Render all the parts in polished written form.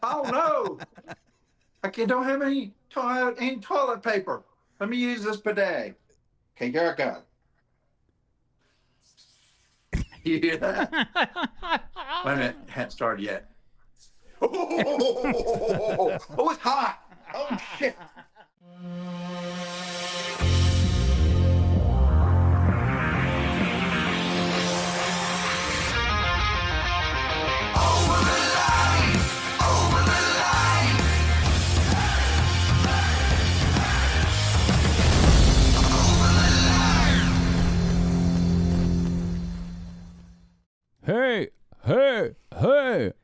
Oh no! Don't have any toilet paper. Let me use this bidet. Okay, here I go. You hear that? Wait a minute, hadn't started yet. Oh, it's hot. Oh shit.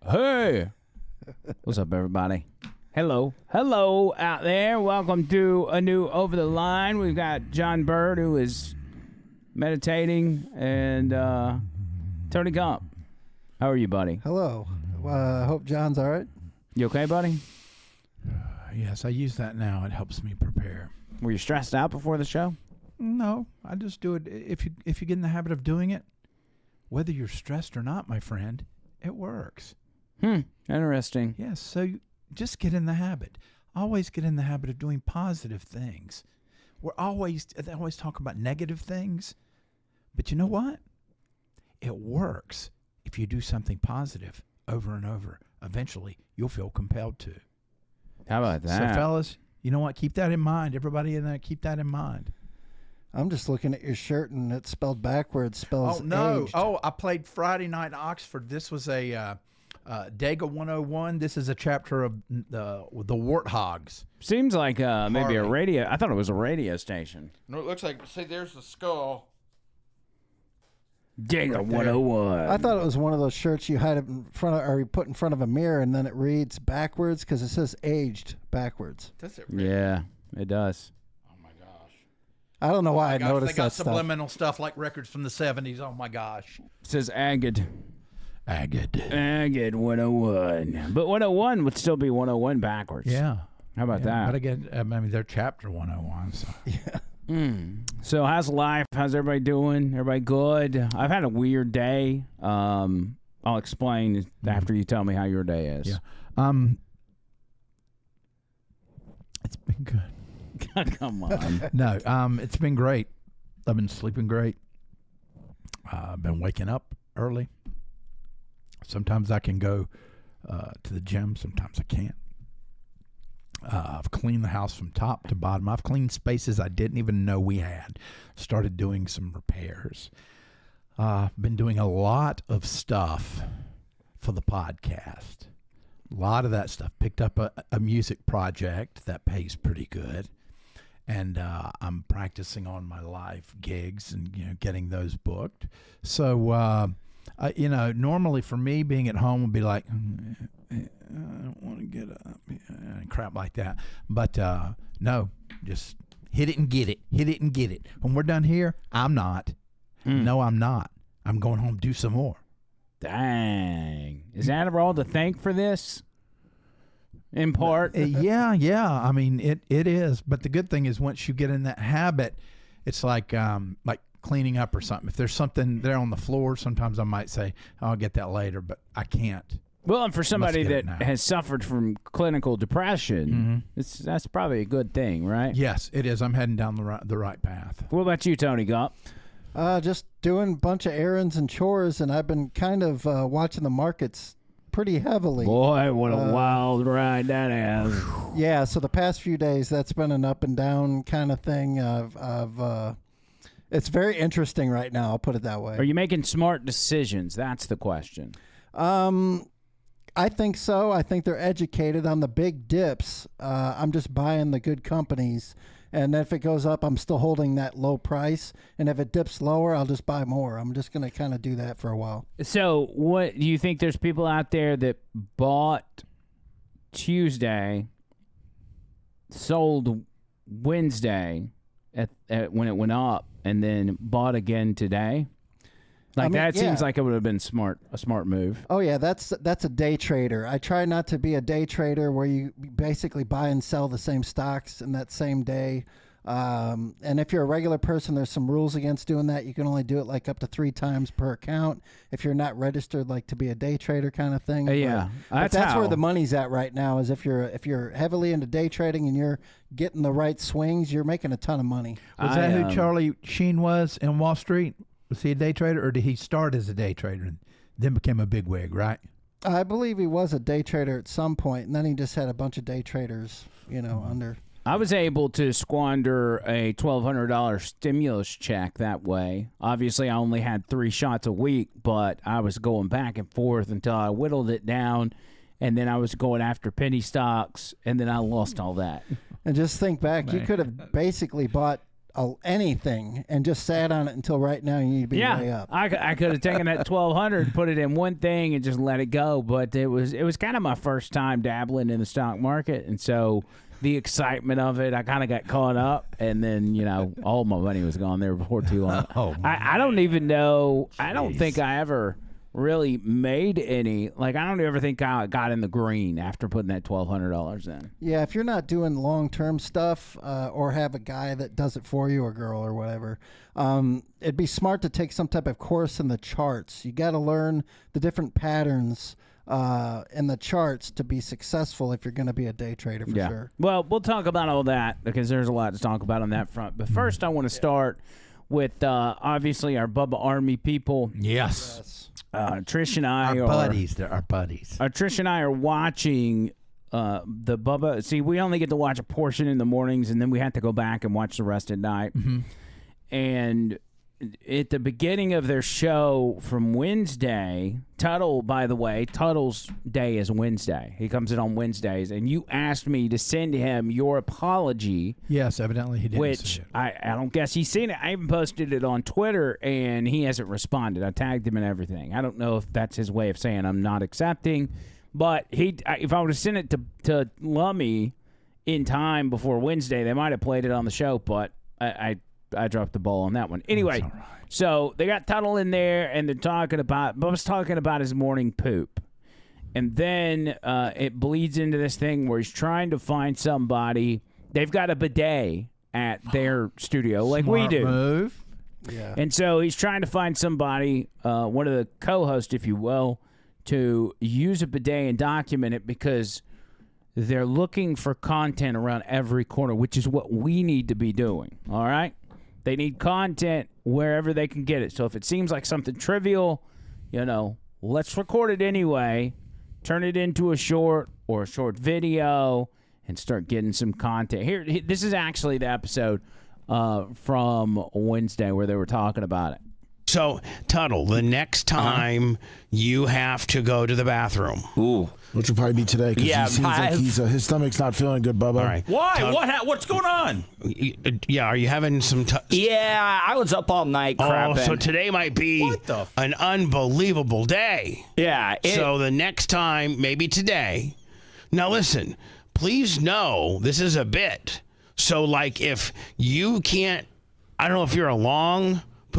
Hey. What's up, everybody? Hello out there. Welcome to a new Over the Line. We've got John Bird, who is meditating, and Tony Gump. How are you, buddy? Hello. I hope John's all right. You okay, buddy? Yes, I use that now. It helps me prepare. Were you stressed out before the show? No, I just do it. If you get in the habit of doing it, whether you're stressed or not, my friend, it works. Interesting. Yes, so just get in the habit. Always get in the habit of doing positive things. They always talk about negative things, but you know what? It works if you do something positive over and over. Eventually, you'll feel compelled to. How about that? So, fellas, you know what? Keep that in mind. Everybody in there, keep that in mind. I'm just looking at your shirt, and it's spelled backwards. Spells Oh, no. aged. Oh, I played Friday night in Oxford. This was a Dega 101. This is a chapter of the Warthogs. Seems like maybe a Harley. radio. I thought it was a radio station. No, it looks like, see, there's the skull. Digger Right there. 101. I thought it was one of those shirts you hide in front of, or you put in front of a mirror, and then it reads backwards because it says aged backwards. Does it really? Yeah, it does. Oh, my gosh. I don't know why I Gosh, noticed they got that stuff. subliminal stuff like records from the 70s. Oh, my gosh. It says Agate. Agate. 101. But 101 would still be 101 backwards. Yeah. How about that? But again, I mean, they're chapter 101. So. Yeah. So how's life? How's everybody doing? Everybody good? I've had a weird day. I'll explain after you tell me how your day is. Yeah. It's been good. Come on. No, it's been great. I've been sleeping great. I've been waking up early. Sometimes I can go to the gym. Sometimes I can't. I've cleaned the house from top to bottom. I've cleaned spaces I didn't even know we had. Started doing some repairs. Been doing a lot of stuff for the podcast. A lot of that stuff. Picked up a music project that pays pretty good. And I'm practicing on my live gigs and getting those booked. So normally for me being at home would be like, I don't want to get up and crap like that. But no, just hit it and get it. Hit it and get it. When we're done here, I'm not. No, I'm not. I'm going home to do some more. Dang. Is Adderall to thank for this? In part? Yeah. I mean, it is. But the good thing is once you get in that habit, it's like cleaning up or something. If there's something there on the floor, sometimes I might say, I'll get that later, but I can't. Well, and for somebody get it that now. has suffered from clinical depression, that's probably a good thing, right? Yes, it is. I'm heading down the right path. What about you, Tony Gump? Just doing a bunch of errands and chores, and I've been kind of watching the markets pretty heavily. Boy, what a wild ride that is. Yeah, so the past few days, that's been an up and down kind of thing. It's very interesting right now, I'll put it that way. Are you making smart decisions? That's the question. I think so. I think they're educated on the big dips. I'm just buying the good companies. And if it goes up, I'm still holding that low price. And if it dips lower, I'll just buy more. I'm just going to kind of do that for a while. So what do you think there's people out there that bought Tuesday, sold Wednesday at when it went up, and then bought again today? Like, that seems like it would have been a smart move. Oh, yeah, that's a day trader. I try not to be a day trader where you basically buy and sell the same stocks in that same day. And if you're a regular person, there's some rules against doing that. You can only do it like up to 3 times per account if you're not registered, like to be a day trader kind of thing. Yeah, but that's where the money's at right now. Is if you're heavily into day trading and you're getting the right swings, you're making a ton of money. Was that who Charlie Sheen was in Wall Street? Was he a day trader, or did he start as a day trader and then became a bigwig? Right. I believe he was a day trader at some point, and then he just had a bunch of day traders, under. I was able to squander a $1,200 stimulus check that way. Obviously, I only had 3 shots a week, but I was going back and forth until I whittled it down, and then I was going after penny stocks, and then I lost all that. And just think back, you could have basically bought anything and just sat on it until right now you need to be way up. I could have taken that $1,200, put it in one thing, and just let it go. But it was kind of my first time dabbling in the stock market, and so the excitement of it, I kind of got caught up, and then all my money was gone there before too long. I don't even know. I don't think I ever really made any. Like, I don't ever think I got in the green after putting that $1,200 in. Yeah, if you're not doing long-term stuff or have a guy that does it for you or girl or whatever, it'd be smart to take some type of course in the charts. You got to learn the different patterns in the charts to be successful if you're going to be a day trader for sure. Well, we'll talk about all that because there's a lot to talk about on that front. But first, I want to start with obviously our Bubba Army people. Yes. Trish and I Our buddies. They're our buddies. Trish and I are watching the Bubba. See, we only get to watch a portion in the mornings, and then we have to go back and watch the rest at night. Mm-hmm. And at the beginning of their show from Wednesday, Tuttle, by the way, Tuttle's day is Wednesday. He comes in on Wednesdays, and you asked me to send him your apology. Yes, evidently he didn't. Which I don't guess he's seen it. I even posted it on Twitter, and he hasn't responded. I tagged him and everything. I don't know if that's his way of saying I'm not accepting, but if I would have sent it to Lummy in time before Wednesday, they might have played it on the show, but I dropped the ball on that one. Anyway, right. So they got Tuttle in there, and they're talking about Bubba's talking about his morning poop. And then it bleeds into this thing where he's trying to find somebody. They've got a bidet at their studio like we do. Move. Yeah. And so he's trying to find somebody, one of the co-hosts, if you will, to use a bidet and document it because they're looking for content around every corner, which is what we need to be doing, all right? They need content wherever they can get it. So if it seems like something trivial, let's record it anyway, turn it into a short or a short video, and start getting some content. Here, this is actually the episode from Wednesday where they were talking about it. So, Tuttle, the next time you have to go to the bathroom. Ooh. Which will probably be today because he seems like his stomach's not feeling good, Bubba. All right. Why? What's going on? Yeah, are you having some... Yeah, I was up all night crapping. Oh, so today might be an unbelievable day. Yeah. So the next time, maybe today... Now listen, please know this is a bit. So like if you can't... I don't know if you're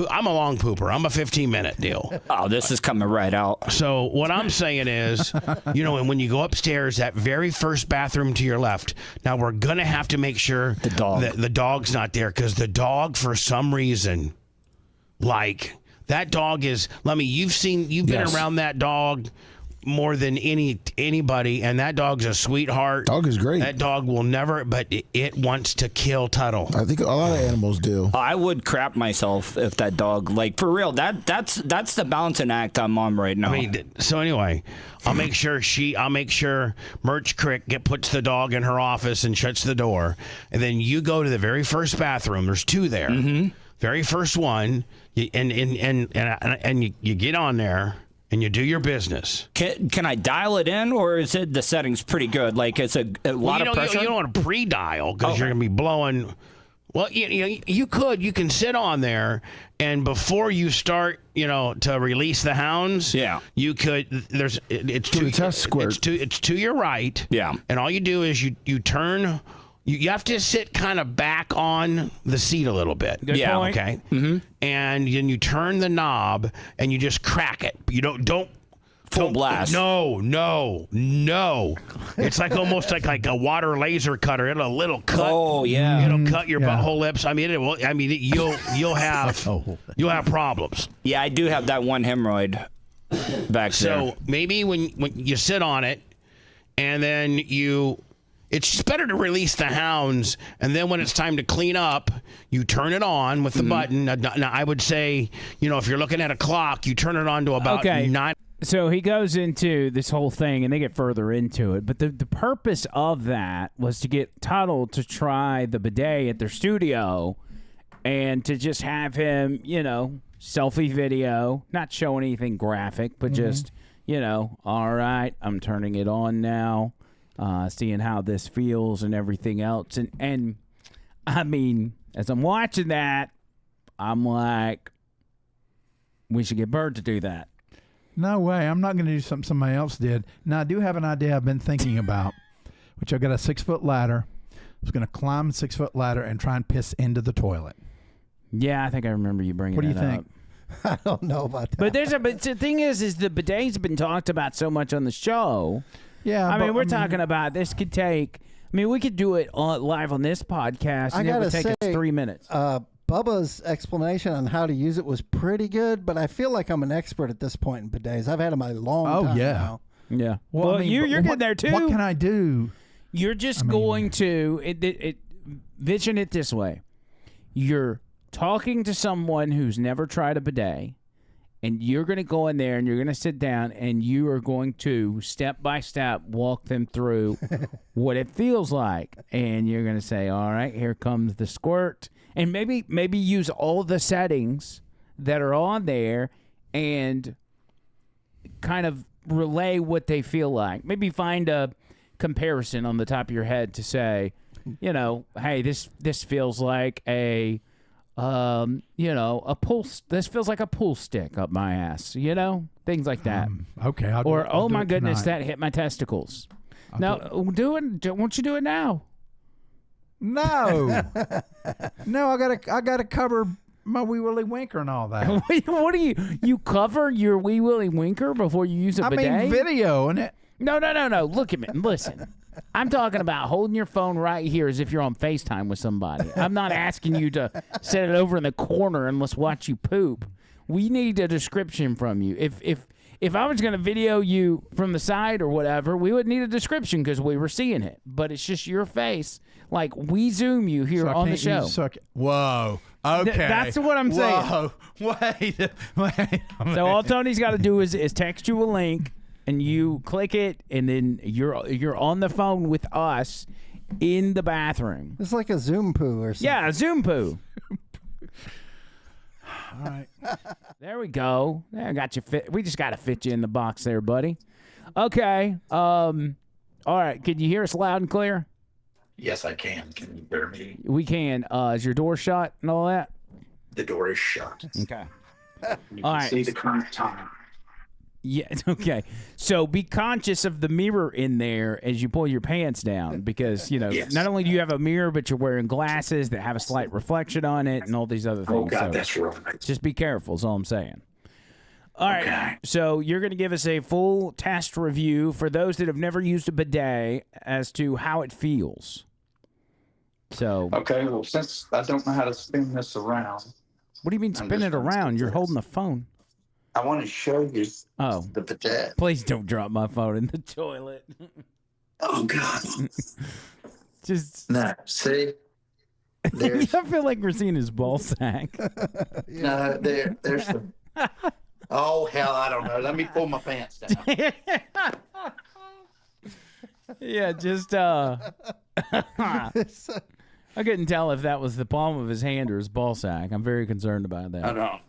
I'm a long pooper. I'm a 15-minute deal. Oh, this is coming right out. So what I'm saying is, and when you go upstairs, that very first bathroom to your left, now we're going to have to make sure the dog's not there because the dog, for some reason, like, that dog is, you've been around that dog more than anybody, and that dog's a sweetheart. Dog is great. That dog will never, but it wants to kill Tuttle. I think a lot of animals do. I would crap myself if that dog, like, for real. That's the balancing act I'm on right now. So anyway, I'll make sure Merch Crick puts the dog in her office and shuts the door, and then you go to the very first bathroom. There's 2 there. Mm-hmm. Very first one, and you get on there. And you do your business. Can I dial it in, or is it the settings pretty good? Like it's a lot of pressure? You don't want to pre-dial because you're going to be blowing. Well, you can sit on there, and before you start, to release the hounds, you could. It's to your right, and all you do is you turn. You have to sit kind of back on the seat a little bit. Good point. Okay. Mm-hmm. And then you turn the knob and you just crack it. You don't full blast. No. It's like almost like a water laser cutter. It'll a little cut. Oh yeah. It'll cut your butthole lips. I mean, it will. I mean, you'll have problems. Yeah, I do have that one hemorrhoid back there. So maybe when you sit on it, and then it's better to release the hounds, and then when it's time to clean up, you turn it on with the button. Now, I would say, if you're looking at a clock, you turn it on to about 9. So he goes into this whole thing, and they get further into it. But the purpose of that was to get Tuttle to try the bidet at their studio and to just have him, selfie video, not show anything graphic, but just, all right, I'm turning it on now, seeing how this feels and everything else. And I mean, as I'm watching that, I'm like, we should get Bird to do that. No way. I'm not going to do something somebody else did. Now, I do have an idea I've been thinking about, which I've got a 6-foot ladder. I was going to climb the 6-foot ladder and try and piss into the toilet. Yeah, I think I remember you bringing that up. What do you think? I don't know about that. But the thing is the bidet's been talked about so much on the show. Yeah. I mean, we're talking about this could take, we could do it live on this podcast, and it would take us 3 minutes. Bubba's explanation on how to use it was pretty good, but I feel like I'm an expert at this point in bidets. I've had them a long time now. Yeah. Well, you're getting there too. What can I do? You're just going to vision it this way. You're talking to someone who's never tried a bidet, and you're going to go in there and you're going to sit down and you are going to step by step walk them through what it feels like, and you're going to say, all right, here comes the squirt. And maybe use all the settings that are on there and kind of relay what they feel like. Maybe find a comparison on the top of your head to say, hey, this feels like a pull. This feels like a pull stick up my ass. Things like that. Okay. Or my goodness, that hit my testicles. Now, won't you do it now? No, I gotta cover my wee willy winker and all that. What do you cover your wee willy winker before you use a bidet? I mean, video and it. No. Look at me. Listen, I'm talking about holding your phone right here as if you're on FaceTime with somebody. I'm not asking you to set it over in the corner and let's watch you poop. We need a description from you. If I was going to video you from the side or whatever, we would need a description because we were seeing it. But it's just your face. Like, we Zoom you here on the show. Whoa. Okay. That's what I'm saying. Whoa. Wait. So all Tony's got to do is text you a link, and you click it, and then you're on the phone with us in the bathroom. It's like a Zoom poo or something. Yeah, a Zoom poo. All right. There we go. There, I got you fit. We just got to fit you in the box there, buddy. Okay. All right. Can you hear us loud and clear? Yes, I can. Can you hear me? We can. Is your door shut and all that? The door is shut. Okay. You All can right. see the current time. Yeah, okay. So be conscious of the mirror in there as you pull your pants down because, Yes. not only do you have a mirror, but you're wearing glasses that have a slight reflection on it and all these other things. Oh, God, so that's right. just be careful is all I'm saying. All right. Okay. So you're going to give us a full test review for those that have never used a bidet as to how it feels. So. Okay, well, since I don't know how to spin this around. What do you mean spin it around? You're holding the phone. I want to show you the bidet. Please don't drop my phone in the toilet. Oh, God. Just. No, see? There's, I feel like we're seeing his ball sack. no, there's the... Oh, hell, I don't know. Let me pull my pants down. Yeah, just I couldn't tell if that was the palm of his hand or his ball sack. I'm very concerned about that. I know.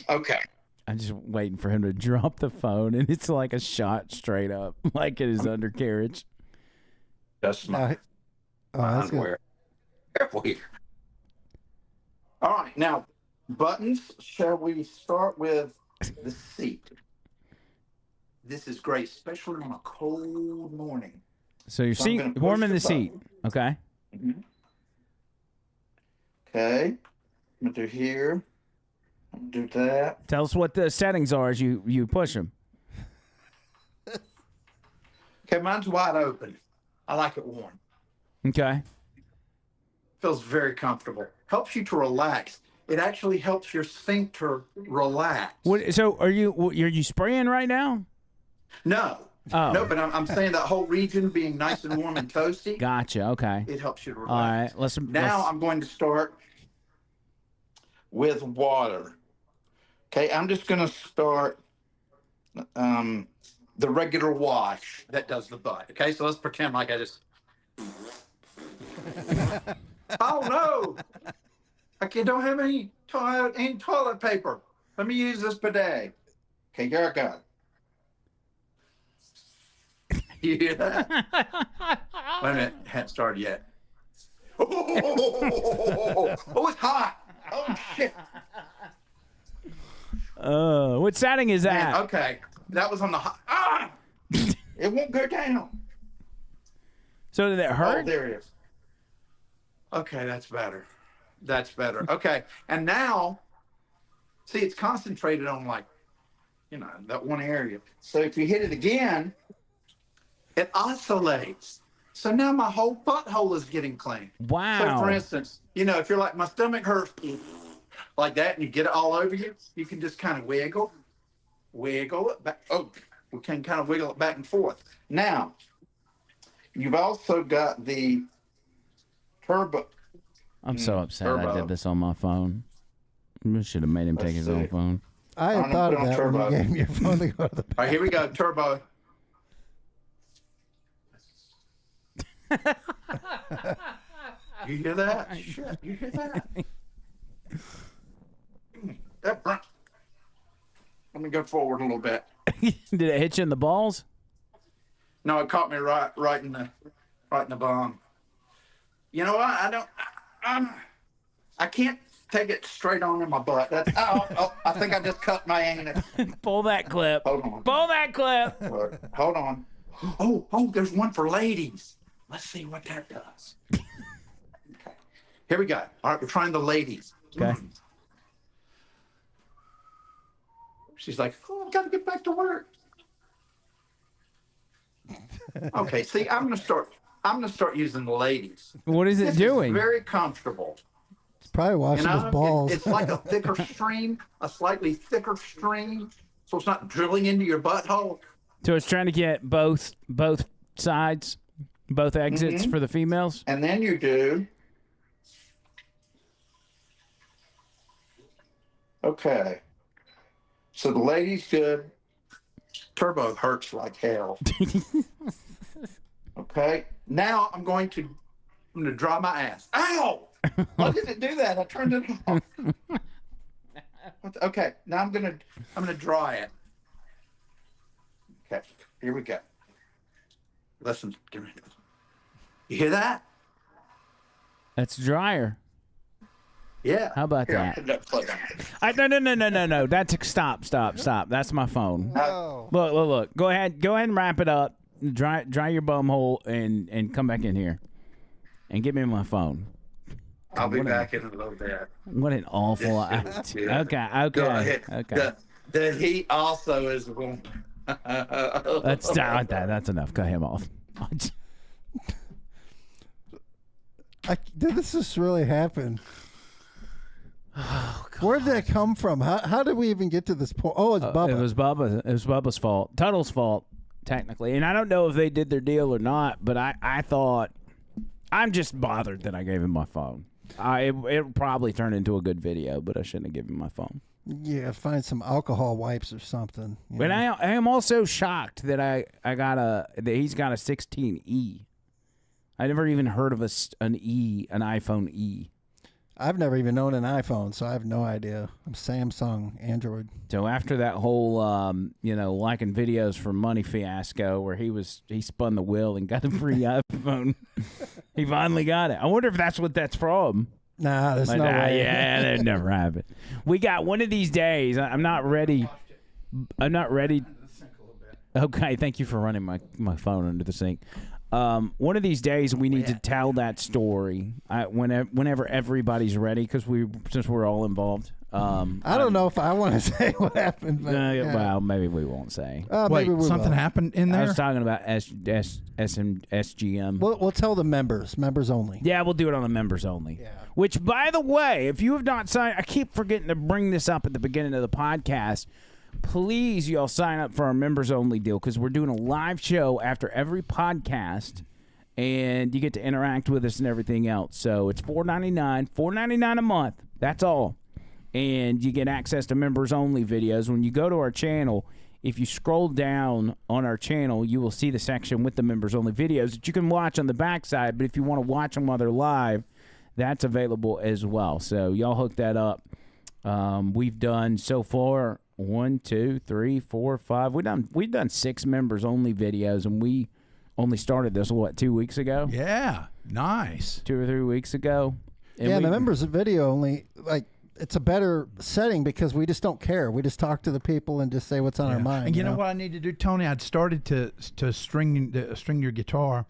Okay. I'm just waiting for him to drop the phone, and it's like a shot straight up, like in his undercarriage. That's my that's good. underwear. Careful here. All right, now, buttons. Shall we start with the seat? This is great, especially on a cold morning. So your So I'm seat, gonna push warming the the seat. Okay. Mm-hmm. Okay. I'm going to do here. Do that. Tell us what the settings are as you push them. Okay, mine's wide open. I like it warm. Okay. Feels very comfortable. Helps you to relax. It actually helps your sphincter relax. So are you spraying right now? No. Oh. No, but I'm saying that whole region being nice and warm and toasty. Gotcha. Okay. It helps you to relax. All right. I'm going to start with water. Okay, I'm just going to start the regular wash that does the butt. Okay, so let's pretend like I just. Oh no! I don't have any toilet paper. Let me use this bidet. Okay, here I go. You hear that? Wait a minute, it hasn't started yet. Oh, it's hot. Oh shit. What setting is that? Man, okay, that was on the hot. Ah! It won't go down. So did it hurt? Oh, there it is. Okay, that's better. That's better. Okay, and now, see, it's concentrated on that one area. So if you hit it again, it oscillates. So now my whole butthole is getting clean. Wow. So for instance, if you're like, my stomach hurts like that and you get it all over you, you can just kind of wiggle it back. Oh, we can kind of wiggle it back and forth. Now, you've also got the turbo. I'm so upset turbo. I did this on my phone. I should have made him take his own phone. I had thought of that when you gave me your phone to go to the bathroom. All right, here we go, turbo. You hear that? Shit, you hear that? Let me go forward a little bit. Did it hit you in the balls? No, it caught me right in the bum. You know what? I can't take it straight on in my butt. That's I think I just cut my anus. Pull that clip. Hold on. Pull that clip. Hold on. Oh, there's one for ladies. Let's see what that does. Okay. Here we go. All right, we're trying the ladies. Okay. She's like, I've got to get back to work. Okay, see, I'm gonna start using the ladies. What is it doing? Is very comfortable. It's probably washing his balls. It's like a thicker stream, a slightly thicker stream, so it's not drilling into your butthole. So it's trying to get both sides, both exits for the females. And then you do. Okay. So the ladies good. Turbo hurts like hell. Okay. Now I'm going to dry my ass. Ow! Why did it do that? I turned it off. Okay. Now I'm gonna dry it. Okay. Here we go. Listen. Give me this. You hear that? That's drier. Yeah. How about that? No. That's stop. That's my phone. No. Look. Go ahead and wrap it up. Dry your bum hole and come back in here and give me my phone. I'll be back in a little bit. What an awful. Okay. The heat also is warm. That's enough. Cut him off. Did this just really happen? Oh, God. Where did that come from? How did we even get to this point? Oh, it's Bubba. It was Bubba's fault. Tuttle's fault, technically. And I don't know if they did their deal or not, but I thought, I'm just bothered that I gave him my phone. It probably turned into a good video, but I shouldn't have given him my phone. Yeah, find some alcohol wipes or something. But I am also shocked that that he's got a 16E. I never even heard of an iPhone E. I've never even owned an iPhone, so I have no idea. I'm Samsung, Android. So after that whole, liking videos for money fiasco where he spun the wheel and got a free iPhone, he finally got it. I wonder if that's what that's from. Nah, there's no way. Yeah, that never happened. We got one of these days. I'm not ready. Okay, thank you for running my phone under the sink. One of these days we need to tell that story whenever everybody's ready, because since we're all involved. I don't know if I want to say what happened. But, yeah. Well, maybe we won't say. Wait, something happened in there? I was talking about SGM. We'll tell the members only. Yeah, we'll do it on the members only. Yeah. Which, by the way, if you have not signed, I keep forgetting to bring this up at the beginning of the podcast. Please, y'all sign up for our members only deal because we're doing a live show after every podcast, and you get to interact with us and everything else. So it's $4.99 a month. That's all. And you get access to members only videos. When you go to our channel, if you scroll down on our channel, you will see the section with the members only videos that you can watch on the backside. But if you want to watch them while they're live, that's available as well. So y'all hook that up. We've done so far 1, 2, 3, 4, 5. We've done 6 members only videos, and we only started this 2 weeks ago? Yeah, nice. 2 or 3 weeks ago. And the members video only, like, it's a better setting because we just don't care. We just talk to the people and just say what's on our mind. And you know what I need to do, Tony? I'd started to string your guitar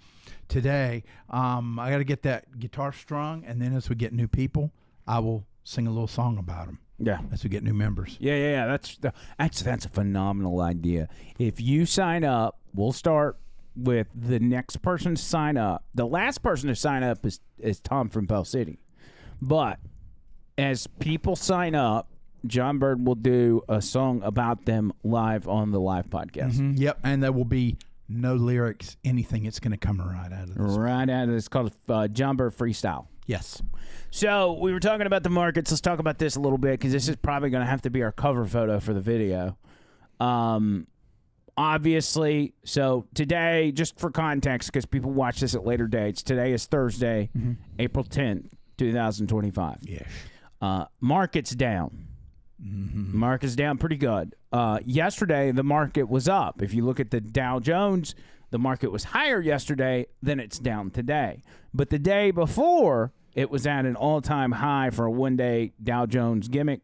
today. I got to get that guitar strung, and then as we get new people, I will sing a little song about them. Yeah, as we get new members. Yeah. That's a phenomenal idea. If you sign up, we'll start with the next person to sign up. The last person to sign up is Tom from Pell City, but as people sign up, John Bird will do a song about them live on the live podcast. Mm-hmm. Yep, and there will be no lyrics, anything. It's going to come right out of this. Right out of this. It's called John Bird Freestyle. Yes. So we were talking about the markets. Let's talk about this a little bit because this is probably going to have to be our cover photo for the video. Obviously, so today, just for context, because people watch this at later dates, today is Thursday, April 10th, 2025. Yes. Market's down. Mm-hmm. Market's down pretty good. Yesterday, the market was up. If you look at the Dow Jones, the market was higher yesterday than it's down today. But the day before, it was at an all-time high for a one-day Dow Jones gimmick.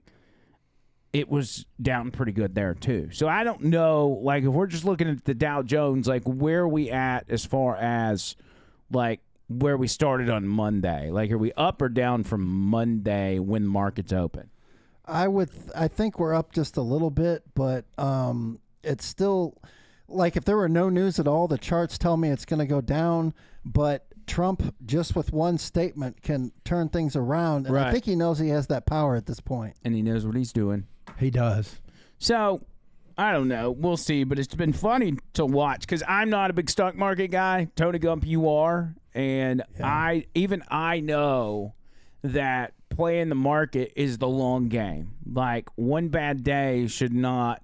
It was down pretty good there, too. So I don't know, like, if we're just looking at the Dow Jones, like, where are we at as far as, like, where we started on Monday? Like, are we up or down from Monday when the market's open? I think we're up just a little bit, but it's still, like, if there were no news at all, the charts tell me it's going to go down, but Trump, just with one statement, can turn things around, and I think he knows he has that power at this point. And he knows what he's doing. He does. So, I don't know. We'll see, but it's been funny to watch because I'm not a big stock market guy. Tony Gump, you are, and I know that playing the market is the long game. Like, one bad day should not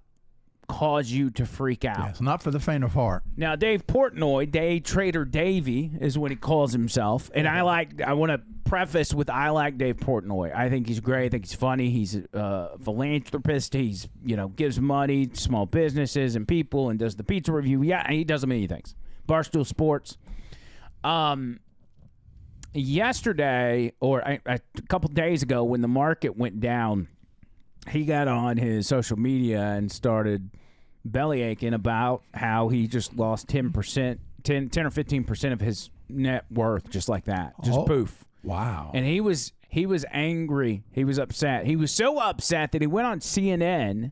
cause you to freak out. Yeah, it's not for the faint of heart. Now, Dave Portnoy, Day Trader Davey, is what he calls himself, and I want to preface with I like Dave Portnoy. I think he's great. I think he's funny. He's a philanthropist. He's gives money to small businesses and people, and does the pizza review. Yeah, he does many things. Barstool Sports. Yesterday, or a couple days ago, when the market went down, he got on his social media and started belly aching about how he just lost 10 or 15% of his net worth just like that. Just poof. Wow. And he was angry. He was upset. He was so upset that he went on CNN,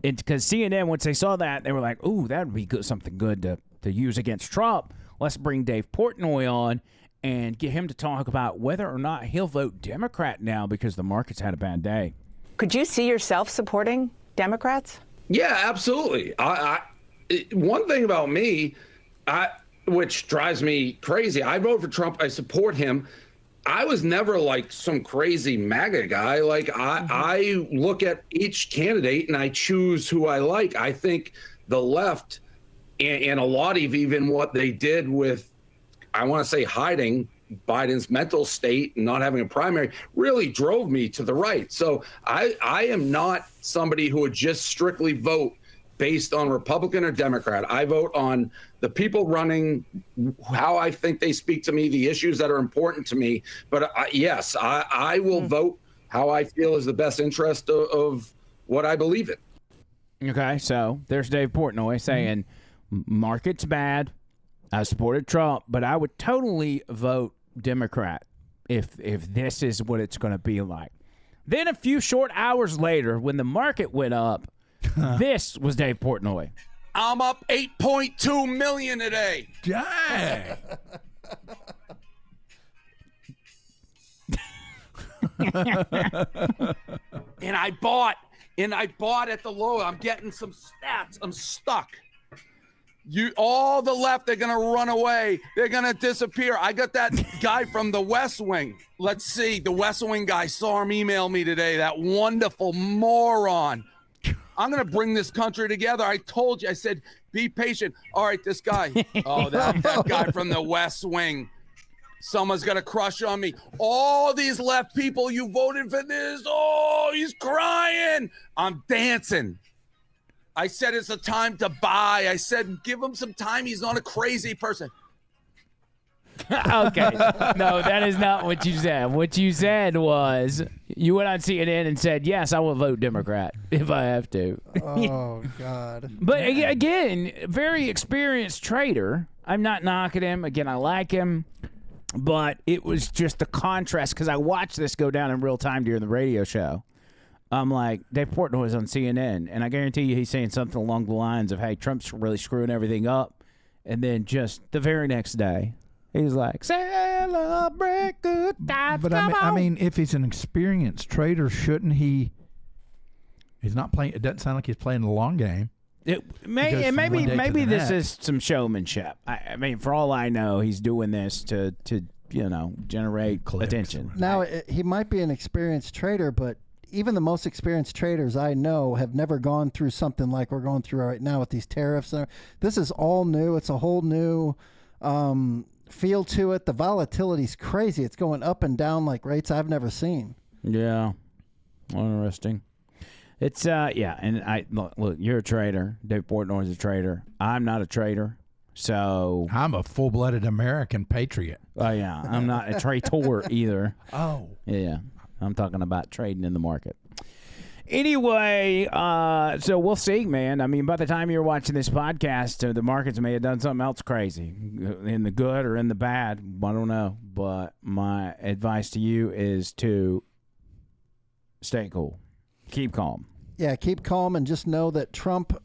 because CNN, once they saw that, they were like, ooh, that would be good, something good to use against Trump. Let's bring Dave Portnoy on and get him to talk about whether or not he'll vote Democrat now because the market's had a bad day. Could you see yourself supporting Democrats? Yeah, absolutely. One thing about me, which drives me crazy, I vote for Trump. I support him. I was never like some crazy MAGA guy. Like I look at each candidate and I choose who I like. I think the left and a lot of even what they did with, I want to say, hiding Biden's mental state and not having a primary really drove me to the right. So I am not somebody who would just strictly vote based on Republican or Democrat. I vote on the people running, how I think they speak to me, the issues that are important to me. But yes, I will vote how I feel is the best interest of what I believe in. Okay, so there's Dave Portnoy saying market's bad. I supported Trump, but I would totally vote Democrat if this is what it's going to be like. Then a few short hours later, when the market went up, this was Dave Portnoy. I'm up 8.2 million today. Dang. And I bought at the low. I'm getting some stats. I'm stuck. All the left, they're gonna run away. They're gonna disappear. I got that guy from the West Wing. Let's see, the West Wing guy. Saw him email me today. That wonderful moron. I'm gonna bring this country together. I told you. I said, be patient. All right, this guy. Oh, that guy from the West Wing. Someone's gonna crush on me. All these left people, you voted for this. Oh, he's crying. I'm dancing. I said it's a time to buy. I said give him some time. He's not a crazy person. Okay. No, that is not what you said. What you said was you went on CNN and said, yes, I will vote Democrat if I have to. Oh, God. But again, very experienced trader. I'm not knocking him. Again, I like him. But it was just the contrast because I watched this go down in real time during the radio show. I'm like, Dave Portnoy is on CNN, and I guarantee you he's saying something along the lines of, hey, Trump's really screwing everything up. And then just the very next day, he's like, celebrate good times. But I mean, if he's an experienced trader, shouldn't he? He's not playing. It doesn't sound like he's playing the long game. Maybe this is some showmanship. I mean, for all I know, he's doing this to generate attention. Now, he might be an experienced trader, but even the most experienced traders I know have never gone through something like we're going through right now with these tariffs. This is all new. It's a whole new feel to it. The volatility's crazy. It's going up and down like rates I've never seen. Yeah. Interesting. It's, and look, you're a trader. Dave Portnoy's a trader. I'm not a trader. So I'm a full-blooded American patriot. Oh, yeah. I'm not a traitor either. Oh. Yeah. I'm talking about trading in the market. Anyway, so we'll see, man. I mean, by the time you're watching this podcast, the markets may have done something else crazy in the good or in the bad. I don't know. But my advice to you is to stay cool. Keep calm. Yeah, keep calm and just know that Trump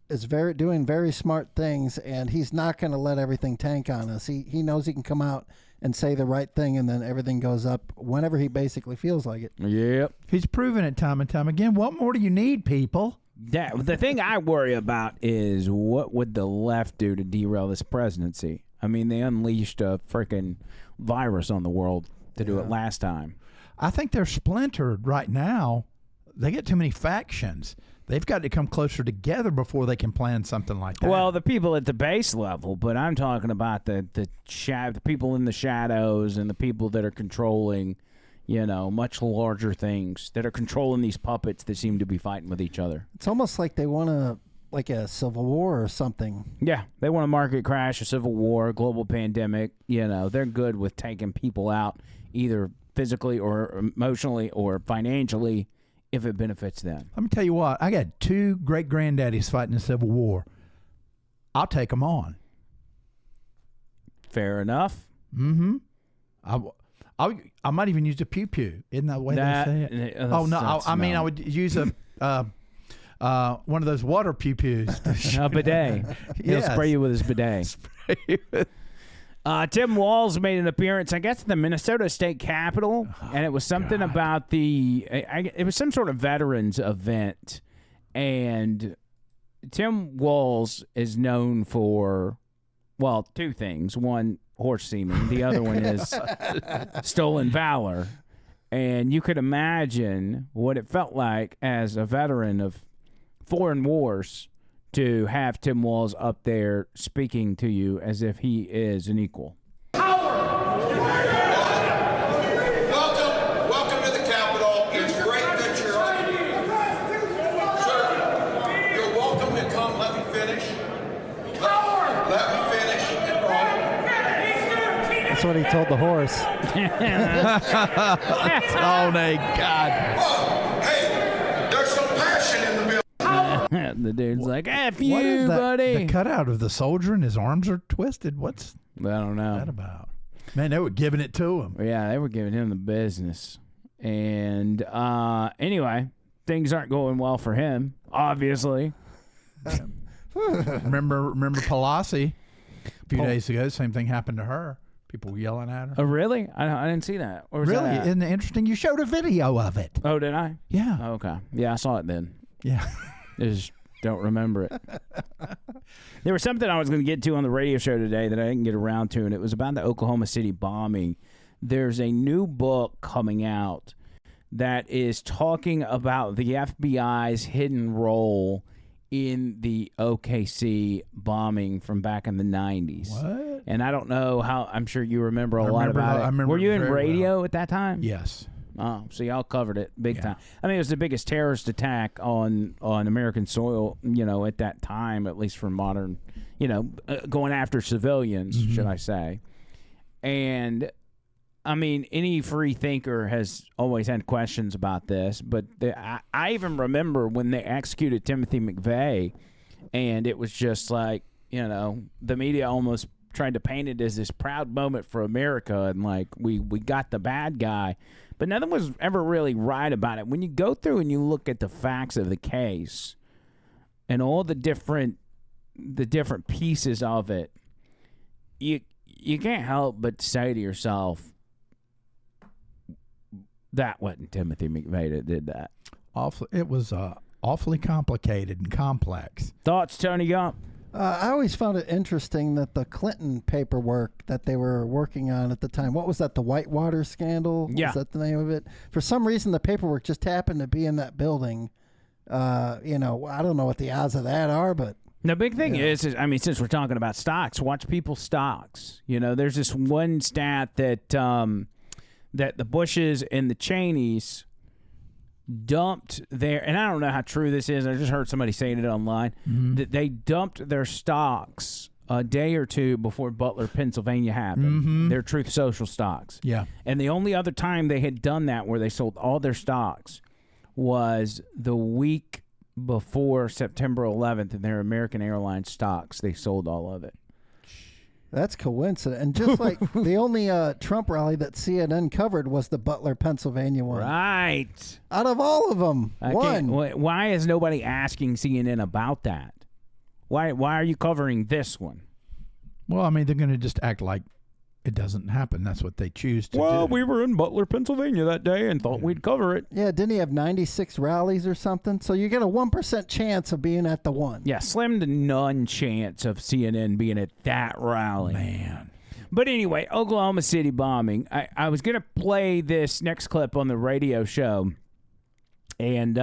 is doing very smart things, and he's not going to let everything tank on us. He knows he can come out and say the right thing, and then everything goes up whenever he basically feels like it. Yep. He's proven it time and time again. What more do you need, people? The thing I worry about is what would the left do to derail this presidency? I mean, they unleashed a freaking virus on the world to do it last time. I think they're splintered right now. They get too many factions. They've got to come closer together before they can plan something like that. Well, the people at the base level, but I'm talking about the people in the shadows and the people that are controlling, much larger things, that are controlling these puppets that seem to be fighting with each other. It's almost like they want like a civil war or something. Yeah, they want a market crash, a civil war, a global pandemic. They're good with taking people out either physically or emotionally or financially if it benefits them. Let me tell you what. I got 2 great-granddaddies fighting a civil war. I'll take them on. Fair enough. Mm-hmm. I might even use a pew-pew. Isn't that the way they say it? I would use a one of those water pew-pews. A bidet. He'll spray you with his bidet. Tim Walz made an appearance, I guess, in the Minnesota State Capitol, and it was something about it was some sort of veterans event, and Tim Walz is known for, 2 things. One, horse semen. The other one is stolen valor, and you could imagine what it felt like as a veteran of foreign wars to have Tim Walz up there speaking to you as if he is an equal. Welcome to the Capitol. It's great that you're up. Sir, you're welcome to come. Let me finish. Let me finish. That's what he told the horse. Oh, my God. Oh, hey, there's some passion in the bill. The dude's like, F you, buddy. The cutout of the soldier and his arms are twisted. What's I don't know. that about? Man, they were giving it to him. Yeah, they were giving him the business. And anyway, things aren't going well for him, obviously. Remember Pelosi a few days ago? Same thing happened to her. People yelling at her. Oh, really? I didn't see that. Or was Really? that? Isn't it interesting? You showed a video of it. Oh, did I? Yeah. Oh, okay. Yeah, I saw it then. Yeah. I just don't remember it. There was something I was going to get to on the radio show today that I didn't get around to, and it was about the Oklahoma City bombing. There's a new book coming out that is talking about the FBI's hidden role in the OKC bombing from back in the 90s. What? And I don't know how, I'm sure you remember a lot about it. I remember Were you it in very radio well. at that time? Yes. Oh, so y'all covered it big time. I mean, it was the biggest terrorist attack on American soil, at that time, at least for modern, going after civilians, should I say. And I mean, any free thinker has always had questions about this, but I even remember when they executed Timothy McVeigh, and it was just like, the media almost tried to paint it as this proud moment for America, and like we got the bad guy, but nothing was ever really right about it. When you go through and you look at the facts of the case and all the different pieces of it, you can't help but say to yourself, that wasn't Timothy McVeigh that did that. It was awfully complicated and complex. Thoughts, Tony Gump? I always found it interesting that the Clinton paperwork that they were working on at the time, what was that, the Whitewater scandal? Yeah. Was that the name of it? For some reason, the paperwork just happened to be in that building. I don't know what the odds of that are, but... The big thing is, I mean, since we're talking about stocks, watch people's stocks. There's this one stat that that the Bushes and the Cheneys dumped their, and I don't know how true this is, I just heard somebody saying it online, that they dumped their stocks a day or two before Butler, Pennsylvania happened, their Truth Social stocks. Yeah. And the only other time they had done that where they sold all their stocks was the week before September 11th, and their American Airlines stocks, they sold all of it. That's coincidence. And just like the only Trump rally that CNN covered was the Butler, Pennsylvania one. Right. Out of all of them, one. Why is nobody asking CNN about that? Why are you covering this one? Well, I mean, they're going to just act like it doesn't happen. That's what they choose to do. Well, we were in Butler, Pennsylvania that day and thought we'd cover it. Yeah, didn't he have 96 rallies or something? So you get a 1% chance of being at the one. Yeah, slim to none chance of CNN being at that rally. Man. But anyway, Oklahoma City bombing. I was going to play this next clip on the radio show. And,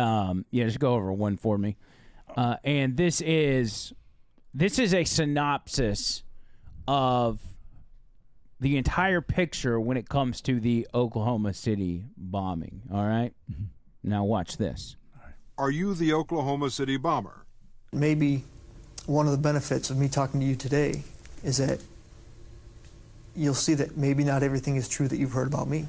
just go over one for me. And this is a synopsis of the entire picture when it comes to the Oklahoma City bombing. All right? Now watch this. Are you the Oklahoma City bomber? Maybe one of the benefits of me talking to you today is that you'll see that maybe not everything is true that you've heard about me.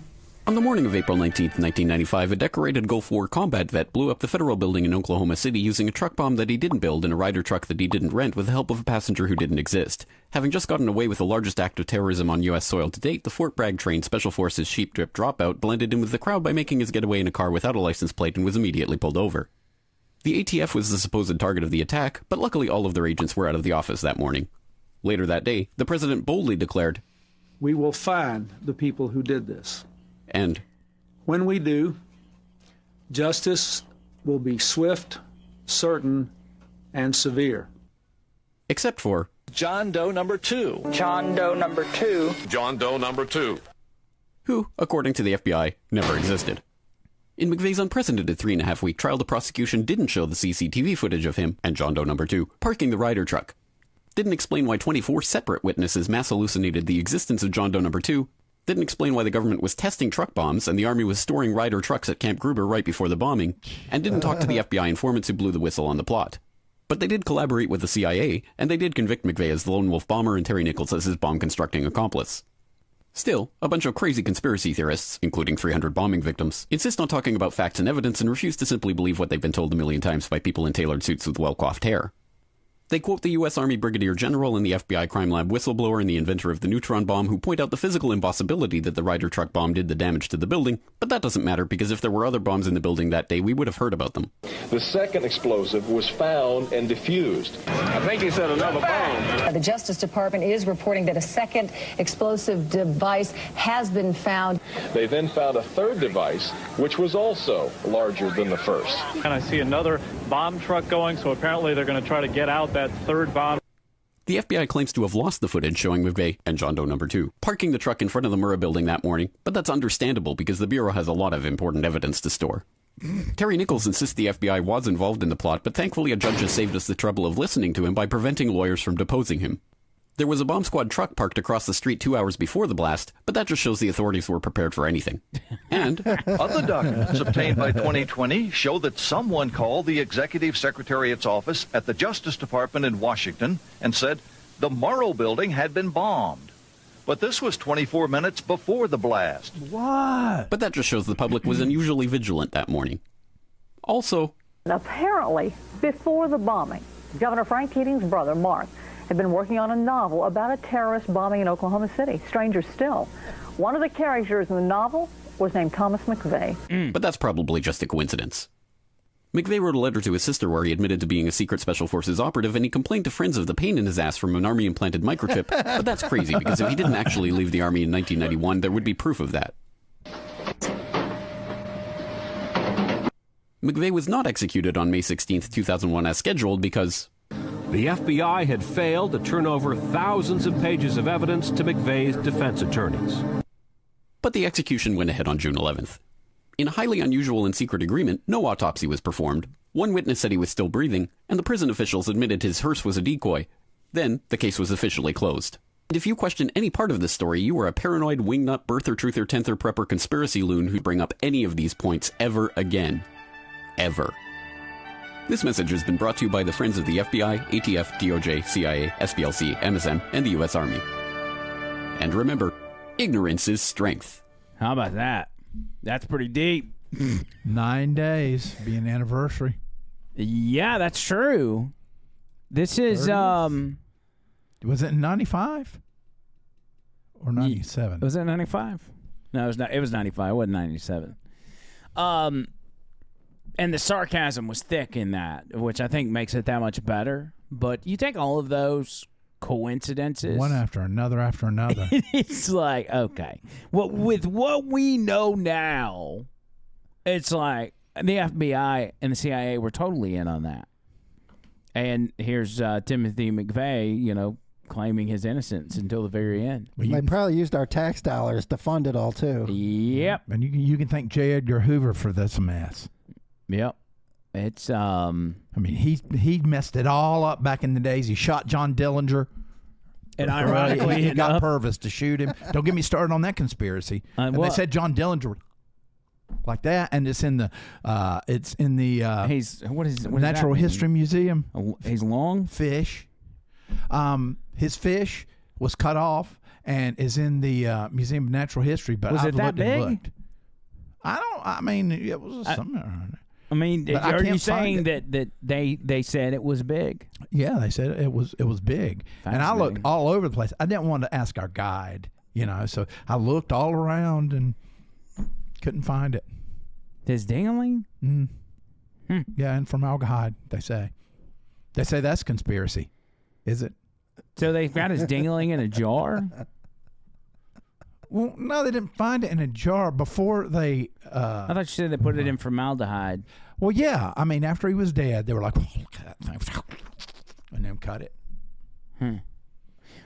On the morning of April 19, 1995, a decorated Gulf War combat vet blew up the federal building in Oklahoma City using a truck bomb that he didn't build in a Ryder truck that he didn't rent with the help of a passenger who didn't exist. Having just gotten away with the largest act of terrorism on U.S. soil to date, the Fort Bragg-trained Special Forces Sheep Drip Dropout blended in with the crowd by making his getaway in a car without a license plate and was immediately pulled over. The ATF was the supposed target of the attack, but luckily all of their agents were out of the office that morning. Later that day, the president boldly declared, "We will find the people who did this. And when we do, justice will be swift, certain, and severe." Except for John Doe number 2. John Doe number 2. John Doe number 2. Who, according to the FBI, never existed. In McVeigh's unprecedented 3.5-week trial, the prosecution didn't show the CCTV footage of him and John Doe number 2 parking the Ryder truck. Didn't explain why 24 separate witnesses mass hallucinated the existence of John Doe number 2. Didn't explain why the government was testing truck bombs and the Army was storing Ryder trucks at Camp Gruber right before the bombing, and didn't talk to the FBI informants who blew the whistle on the plot. But they did collaborate with the CIA, and they did convict McVeigh as the lone wolf bomber and Terry Nichols as his bomb-constructing accomplice. Still, a bunch of crazy conspiracy theorists, including 300 bombing victims, insist on talking about facts and evidence and refuse to simply believe what they've been told a million times by people in tailored suits with well-coiffed hair. They quote the U.S. Army Brigadier General and the FBI crime lab whistleblower and the inventor of the neutron bomb, who point out the physical impossibility that the Ryder truck bomb did the damage to the building, but that doesn't matter because if there were other bombs in the building that day, we would have heard about them. The second explosive was found and defused. I think he said another bomb. The Justice Department is reporting that a second explosive device has been found. They then found a third device, which was also larger than the first. And I see another bomb truck going, so apparently they're going to try to get out that third bomb. The FBI claims to have lost the footage showing McVeigh and John Doe number 2 parking the truck in front of the Murrah building that morning, but that's understandable because the Bureau has a lot of important evidence to store. Terry Nichols insists the FBI was involved in the plot, but thankfully a judge has saved us the trouble of listening to him by preventing lawyers from deposing him. There was a bomb squad truck parked across the street 2 hours before the blast, but that just shows the authorities were prepared for anything. And other documents obtained by 2020 show that someone called the Executive Secretariat's office at the Justice Department in Washington and said the Murrah building had been bombed. But this was 24 minutes before the blast. What? But that just shows the public was unusually vigilant that morning. Also, apparently, before the bombing, Governor Frank Keating's brother, Mark, had been working on a novel about a terrorist bombing in Oklahoma City. Stranger still, one of the characters in the novel was named Thomas McVeigh. But that's probably just a coincidence. McVeigh wrote a letter to his sister where he admitted to being a secret special forces operative, and he complained to friends of the pain in his ass from an army-implanted microchip. But that's crazy, because if he didn't actually leave the army in 1991, there would be proof of that. McVeigh was not executed on May 16, 2001 as scheduled because the FBI had failed to turn over thousands of pages of evidence to McVeigh's defense attorneys. But the execution went ahead on June 11th. In a highly unusual and secret agreement, no autopsy was performed. One witness said he was still breathing, and the prison officials admitted his hearse was a decoy. Then, the case was officially closed. And if you question any part of this story, you are a paranoid, wingnut, birther, truther, tenther, prepper, conspiracy loon who'd bring up any of these points ever again. Ever. This message has been brought to you by the friends of the FBI, ATF, DOJ, CIA, SPLC, MSM, and the U.S. Army. And remember, ignorance is strength. How about that? That's pretty deep. 9 days, be an anniversary. Yeah, that's true. This is, was it in 95? Or 97? Was it 95? No, it was not. It was 95. It wasn't 97. And the sarcasm was thick in that, which I think makes it that much better. But you take all of those coincidences, one after another after another. It's like, okay, well, with what we know now, it's like the FBI and the CIA were totally in on that. And here's Timothy McVeigh, claiming his innocence until the very end. They probably used our tax dollars to fund it all too. Yep. And you can thank J. Edgar Hoover for this mess. Yep. It's I mean, he messed it all up back in the days. He shot John Dillinger. And ironically he got Purvis to shoot him. Don't get me started on that conspiracy. And they said John Dillinger like that, and it's in the what is Natural History Museum. He's long fish. His fish was cut off and is in the Museum of Natural History. But was it that big? I mean, it was something. I mean, are you saying that they said it was big? Yeah, they said it was big. And I looked all over the place. I didn't want to ask our guide, so I looked all around and couldn't find it. His dingling? Yeah, and formaldehyde, they say. They say that's conspiracy. Is it? So they've got his dingling in a jar? Well, no, they didn't find it in a jar before they... I thought you said they put it in formaldehyde. Well, yeah. I mean, after he was dead, they were like, oh, look at that thing. And then cut it.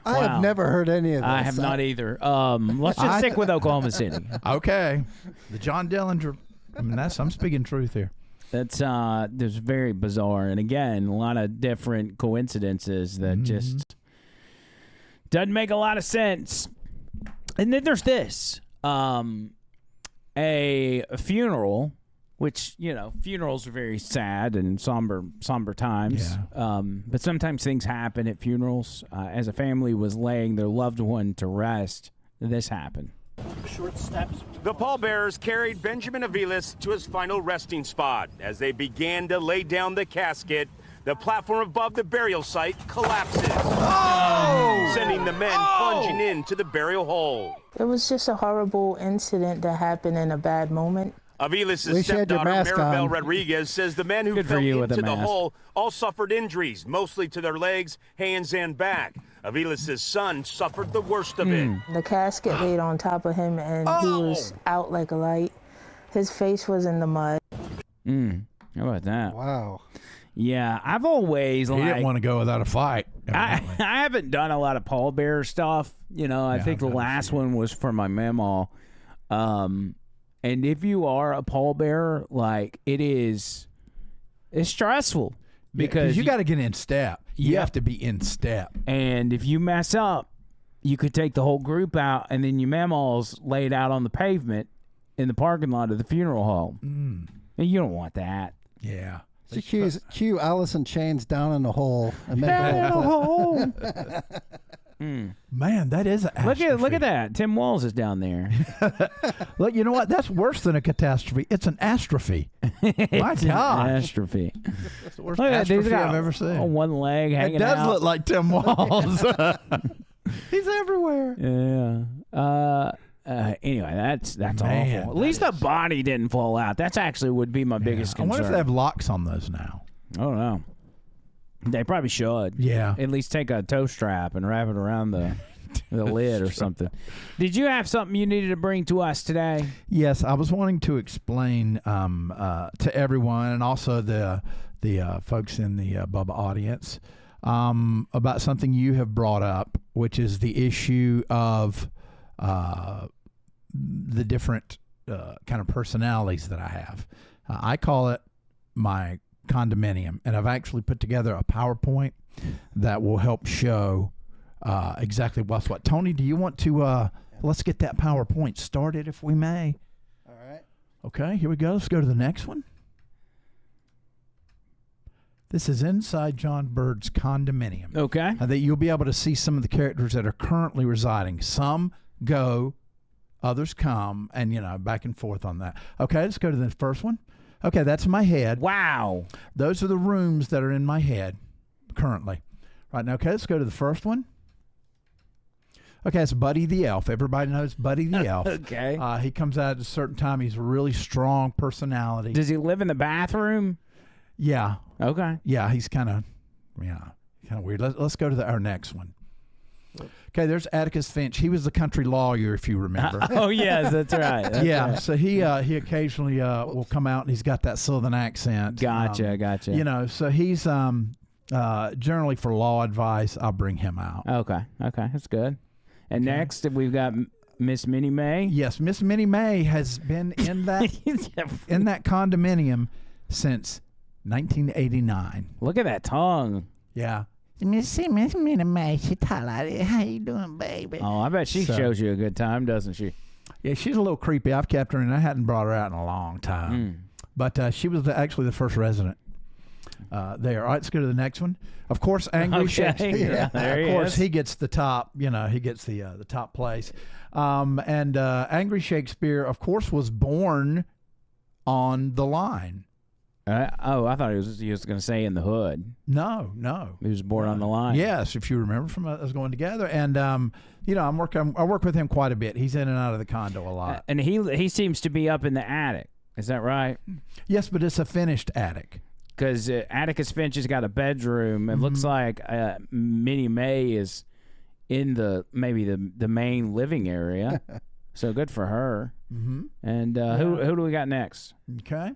I have never heard any of this. I have not either. Let's just stick with Oklahoma City. Okay. The John Dillinger. I mean, I'm speaking truth here. That's very bizarre. And again, a lot of different coincidences that just doesn't make a lot of sense. And then there's this, a funeral, which, funerals are very sad and somber times. Yeah. But sometimes things happen at funerals. As a family was laying their loved one to rest, this happened. Short steps. The pallbearers carried Benjamin Aviles to his final resting spot. As they began to lay down the casket, the platform above the burial site collapses, sending the men plunging into the burial hole. It was just a horrible incident that happened in a bad moment. Aviles' stepdaughter, Maribel Rodriguez, says the men who fell into the hole all suffered injuries, mostly to their legs, hands, and back. Aviles' son suffered the worst of it. The casket laid on top of him, and he was out like a light. His face was in the mud. How about that? Wow. Yeah, I've always He didn't want to go without a fight. I haven't done a lot of pallbearer stuff. You know, I think the last one was for my mamaw. And if you are a pallbearer, like it's stressful because you got to get in step. You have to be in step. And if you mess up, you could take the whole group out, and then your mamaw's laid out on the pavement in the parking lot of the funeral home. And you don't want that. Yeah. So cue Alice in Chains down in the hole and make a hole. Man, that is a look at that. Tim Walls is down there. Look, you know what? That's worse than a catastrophe. It's an astrophe. My It's God. an astrophe. That's the worst astrophe I've ever seen. One leg hanging It does out. look like Tim Walls. He's everywhere. Yeah. Anyway, that's awful. At least the body didn't fall out. That's actually would be my biggest I concern. wonder if they have locks on those now. I don't know. They probably should. Yeah. At least take a toe strap and wrap it around the lid or something. Did you have something you needed to bring to us today? Yes, I was wanting to explain to everyone and also the folks in the Bubba audience about something you have brought up, which is the issue of the different kind of personalities that I have. I call it my condominium, and I've actually put together a PowerPoint that will help show exactly what's what. Tony, do you want to let's get that PowerPoint started if we may? All right. Okay, here we go. Let's go to the next one. This is inside John Bird's condominium. Okay. That you'll be able to see some of the characters that are currently residing. Some go, others come, and, back and forth on that. Okay, let's go to the first one. Okay, that's my head. Wow. Those are the rooms that are in my head currently. Right now, okay, let's go to the first one. Okay, it's Buddy the Elf. Everybody knows Buddy the Elf. Okay. He comes out at a certain time. He's a really strong personality. Does he live in the bathroom? Yeah. Okay. Yeah, he's kind of weird. Let's go to our next one. Okay, there's Atticus Finch. He was the country lawyer, if you remember. Oh, yes, that's right. That's right. So he occasionally will come out, and he's got that southern accent. Gotcha. So he's generally for law advice, I'll bring him out. Okay, that's good. And next, we've got Miss Minnie May. Yes, Miss Minnie May has been in that in that condominium since 1989. Look at that tongue. Yeah. Miss Minnie May, she talk like that. How you doing, baby? Oh, I bet she shows you a good time, doesn't she? Yeah, she's a little creepy. I've kept her, and I hadn't brought her out in a long time. But she was actually the first resident there. All right, let's go to the next one. Of course, Angry Shakespeare. Yeah, there of he course, is. he gets the top. He gets the top place. And Angry Shakespeare, of course, was born on the line. I thought he was going to say in the hood. No. He was born on the line. Yes, if you remember from us going together. And, I work with him quite a bit. He's in and out of the condo a lot. And he seems to be up in the attic. Is that right? Yes, but it's a finished attic. Because Atticus Finch has got a bedroom. It looks like Minnie May is in the main living area. So good for her. Mm-hmm. And who do we got next? Okay.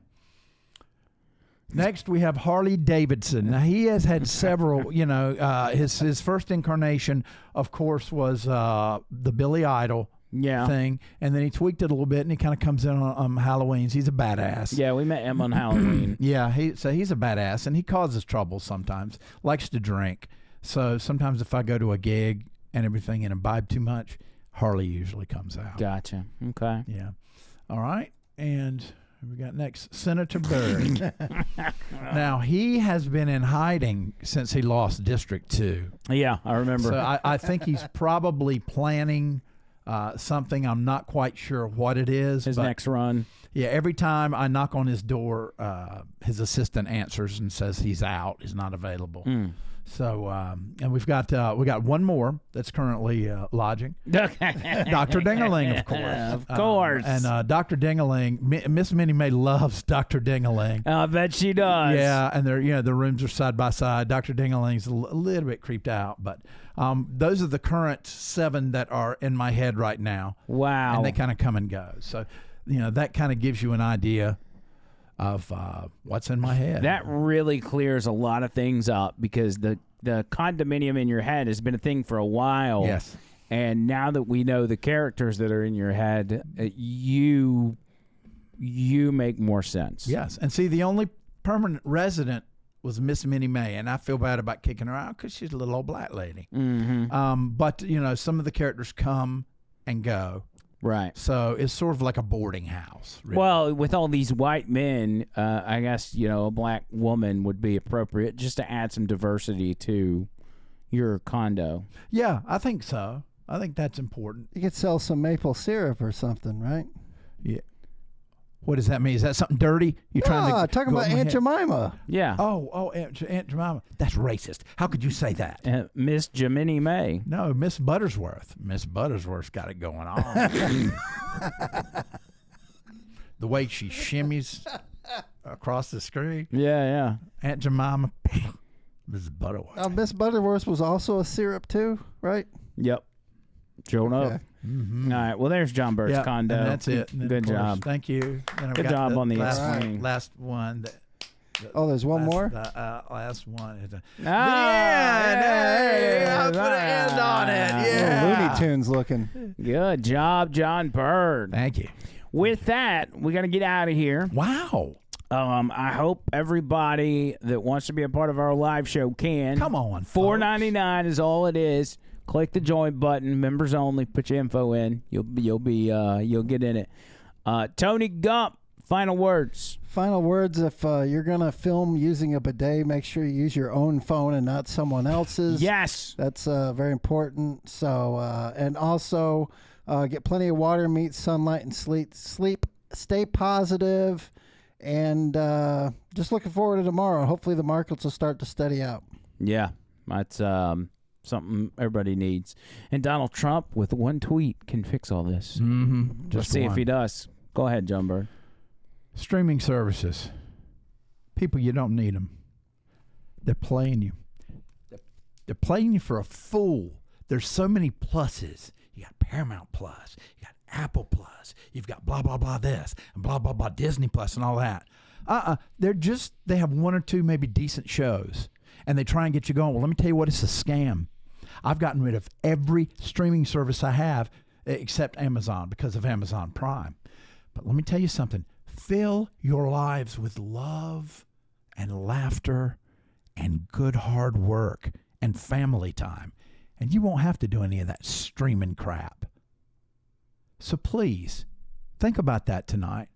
Next, we have Harley Davidson. Now, he has had several, his first incarnation, of course, was the Billy Idol thing. And then he tweaked it a little bit, and he kind of comes in on Halloween's. He's a badass. Yeah, we met him on Halloween. Yeah, he's a badass, and he causes trouble sometimes, likes to drink. So sometimes if I go to a gig and everything and imbibe too much, Harley usually comes out. Gotcha. Okay. Yeah. All right. And we got next Senator Byrd. Now, he has been in hiding since he lost District 2. Yeah, I remember. So I think he's probably planning something. I'm not quite sure what it is. His next run. Yeah, every time I knock on his door, his assistant answers and says he's out, he's not available. So, and we got one more that's currently lodging. Dr. Dingaling, of course. Of course. And Dr. Dingaling, Miss Minnie Mae loves Dr. Dingaling. I bet she does. Yeah, and they're the rooms are side by side. Dr. Dingaling's a little bit creeped out, but those are the current 7 that are in my head right now. Wow. And they kind of come and go. So, that kind of gives you an idea of what's in my head. That really clears a lot of things up because the condominium in your head has been a thing for a while. Yes. And now that we know the characters that are in your head, you make more sense. Yes. And see, the only permanent resident was Miss Minnie Mae, and I feel bad about kicking her out because she's a little old black lady. Mm-hmm. But, some of the characters come and go. Right. So it's sort of like a boarding house. Really. Well, with all these white men, I guess, a black woman would be appropriate just to add some diversity to your condo. Yeah, I think so. I think that's important. You could sell some maple syrup or something, right? Yeah. What does that mean? Is that something dirty? You're trying to talking about Aunt Jemima. Yeah. Oh, Aunt Jemima. That's racist. How could you say that? Miss Jemini May. No, Miss Buttersworth. Miss Buttersworth's got it going on. The way she shimmies across the screen. Yeah. Aunt Jemima. Miss Butterworth. Miss Butterworth was also a syrup too, right? Yep. Sure enough. Okay. Mm-hmm. All right. Well, there's John Bird's condo. And that's it. And Good job. Thank you. Good job on the last one. There's one more? Last one. I put an end on it. Yeah. Looney Tunes looking. Good job, John Bird. Thank you. With that, we got to get out of here. Wow. I hope everybody that wants to be a part of our live show can. Come on, $4.99 is all it is. Click the join button, members only. Put your info in. You'll get in it. Tony Gump, final words. Final words. If you're gonna film using a bidet, make sure you use your own phone and not someone else's. Yes, that's very important. So and also get plenty of water, meat, sunlight, and sleep. Stay positive, and just looking forward to tomorrow. Hopefully the markets will start to steady out. Yeah, that's something everybody needs. And Donald Trump, with one tweet, can fix all this. Mm-hmm. Let's see if he does. Go ahead, John Bird. Streaming services. People, you don't need them. They're playing you. They're playing you for a fool. There's so many pluses. You got Paramount Plus. You got Apple Plus. You've got blah, blah, blah this. And blah, blah, blah Disney Plus and all that. They have one or two maybe decent shows. And they try and get you going. Well, let me tell you what, it's a scam. I've gotten rid of every streaming service I have except Amazon because of Amazon Prime. But let me tell you something. Fill your lives with love and laughter and good hard work and family time. And you won't have to do any of that streaming crap. So please, think about that tonight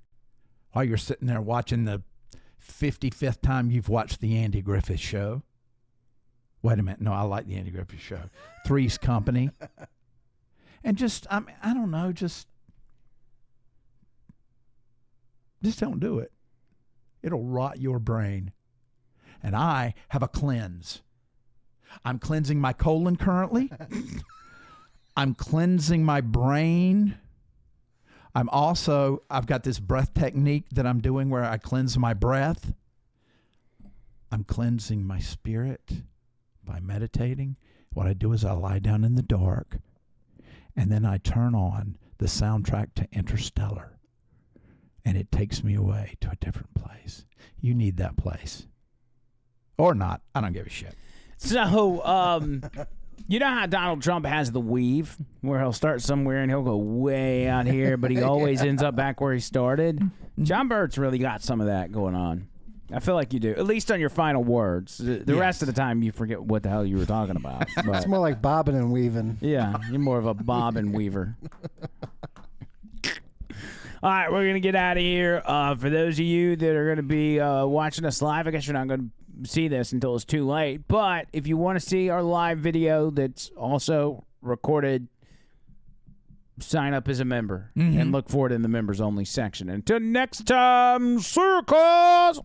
while you're sitting there watching the 55th time you've watched the Andy Griffith Show. Wait a minute. No, I like the Andy Griffith Show. Three's Company. And just, I don't know, just don't do it. It'll rot your brain. And I have a cleanse. I'm cleansing my colon currently. I'm cleansing my brain. I've got this breath technique that I'm doing where I cleanse my breath. I'm cleansing my spirit by meditating. What I do is I lie down in the dark, and then I turn on the soundtrack to Interstellar, and it takes me away to a different place. You need that place. Or not. I don't give a shit. So, you know how Donald Trump has the weave, where he'll start somewhere and he'll go way out here, but he always ends up back where he started? John Bird's really got some of that going on. I feel like you do, at least on your final words. The rest of the time, you forget what the hell you were talking about. But, it's more like bobbing and weaving. Yeah, you're more of a bob and weaver. All right, we're going to get out of here. For those of you that are going to be watching us live, I guess you're not going to see this until it's too late. But if you want to see our live video that's also recorded sign up as a member and look for it in the members only section. Until next time, circles.